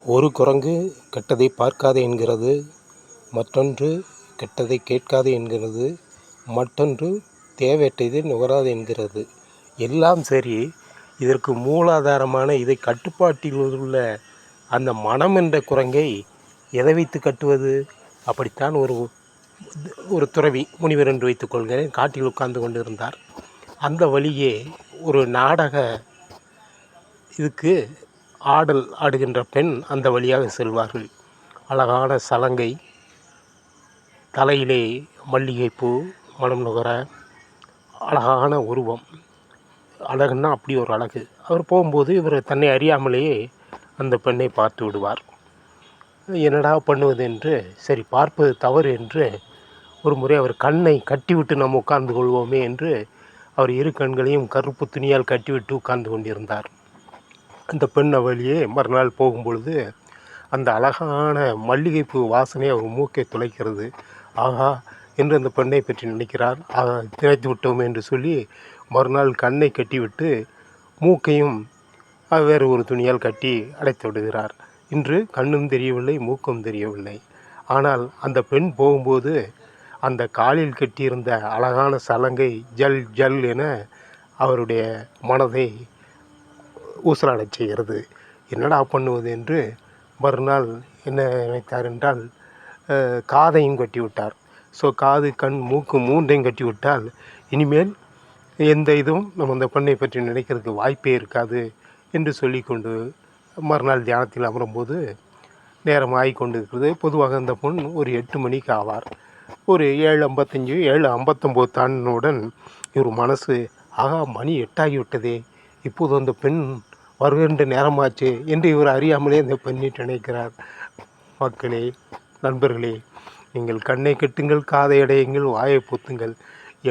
ஒரு குரங்கு கெட்டதை பார்க்காது என்கிறது, மற்றொன்று கெட்டதை கேட்காது என்கிறது, மற்றொன்று தேவையற்றதை நுகராது என்கிறது. எல்லாம் சரி, இதற்கு மூலாதாரமான இதை கட்டுப்பாட்டில் உள்ள அந்த மனம் என்ற குரங்கை எதை வைத்து கட்டுவது? அப்படித்தான் ஒரு துறவி முனிவர் என்று வைத்துக்கொள்கிறேன், காட்டில் உட்கார்ந்து கொண்டிருந்தார். அந்த வழியே ஒரு நாடக இதுக்கு ஆடல் ஆடுகின்ற பெண் அந்த வழியாக செல்வார்கள். அழகான சலங்கை, தலையிலே மல்லிகைப்பூ மனம் நுகர, அழகான உருவம். அழகுன்னா அப்படி ஒரு அழகு. அவர் போகும்போது இவர் தன்னை அறியாமலேயே அந்த பெண்ணை பார்த்து விடுவார். என்னடா பண்ணுவது என்று, சரி பார்ப்பது தவறு என்று ஒரு முறை அவர் கண்ணை கட்டிவிட்டு நம்ம உட்கார்ந்து கொள்வோமே என்று அவர் இரு கண்களையும் கருப்பு துணியால் கட்டிவிட்டு உட்கார்ந்து கொண்டிருந்தார். அந்த பெண் வழியே மறுநாள் போகும்பொழுது அந்த அழகான மல்லிகைப்பூ வாசனை அவர் மூக்கை துளைக்கிறது. ஆகா என்று அந்த பெண்ணை பற்றி நினைக்கிறார். திளைத்து விட்டோம் என்று சொல்லி மறுநாள் கண்ணை கட்டிவிட்டு மூக்கையும் வேறு ஒரு துணியால் கட்டி அடைத்து விடுகிறார். இன்று கண்ணும் தெரியவில்லை, மூக்கும் தெரியவில்லை. ஆனால் அந்த பெண் போகும்போது அந்த காலில் கட்டியிருந்த அழகான சலங்கை ஜல் ஜல் என அவருடைய மனதை ஊசலாடச் செய்கிறது. என்னடா பண்ணுவது என்று மறுநாள் என்ன நினைத்தார் என்றால், காதையும் கட்டிவிட்டார். ஸோ காது, கண், மூக்கு மூன்றையும் கட்டிவிட்டால் இனிமேல் எந்த இதுவும் நம்ம அந்த பெண்ணை பற்றி நினைக்கிறதுக்கு வாய்ப்பே இருக்காது என்று சொல்லிக்கொண்டு மறுநாள் தியானத்தில் அமரும்போது நேரம் ஆகிக்கொண்டு இருக்கிறது. பொதுவாக அந்த பொண் ஒரு 8 மணிக்கு ஆவார். ஒரு 7:55 7:59 தாண்டினுடன் இவர் மனசு, ஆகா மணி 8 ஆகிவிட்டதே, இப்போது அந்த பெண் வருகின்ற நேரமாச்சு என்று இவர் அறியாமலே அந்த பெண்ணை நினைக்கிறார். மக்களே, நண்பர்களே, நீங்கள் கண்ணை கட்டுங்கள், காதை அடையுங்கள், வாயை பொத்துங்கள்.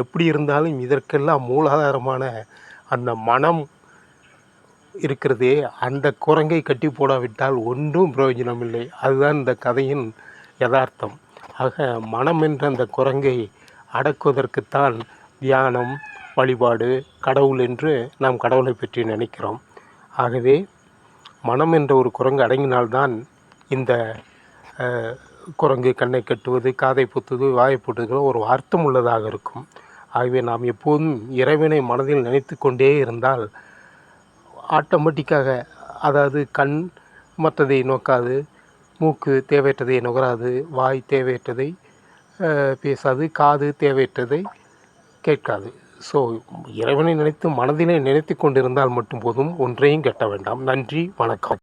எப்படி இருந்தாலும் இதற்கெல்லாம் மூலாதாரமான அந்த மனம் இருக்கிறதே, அந்த குரங்கை கட்டி போடாவிட்டால் ஒன்றும் பிரயோஜனம் இல்லை. அதுதான் இந்த கதையின் யதார்த்தம். ஆக மனம் என்ற அந்த குரங்கை அடக்குவதற்குத்தான் தியானம், வழிபாடு, கடவுள் என்று நாம் கடவுளை பற்றி நினைக்கிறோம். ஆகவே மனம் என்ற ஒரு குரங்கு அடங்கினால்தான் இந்த குரங்கு கண்ணை கட்டுவது, காதை பொத்துவது, வாயை பொத்துவது ஒரு அர்த்தம் உள்ளதாக இருக்கும். ஆகவே நாம் எப்போதும் இறைவனை மனதில் நினைத்து கொண்டே இருந்தால் ஆட்டோமேட்டிக்காக, அதாவது கண் மற்றதை நோக்காது, மூக்கு தேவையற்றதை நுகராது, வாய் தேவையற்றதை பேசாது, காது தேவையற்றதை கேட்காது. ஸோ இறைவனை நினைத்து மனதிலே நினைத்து கொண்டிருந்தால் மட்டும் போதும், ஒன்றையும் கெட்ட வேண்டாம். நன்றி, வணக்கம்.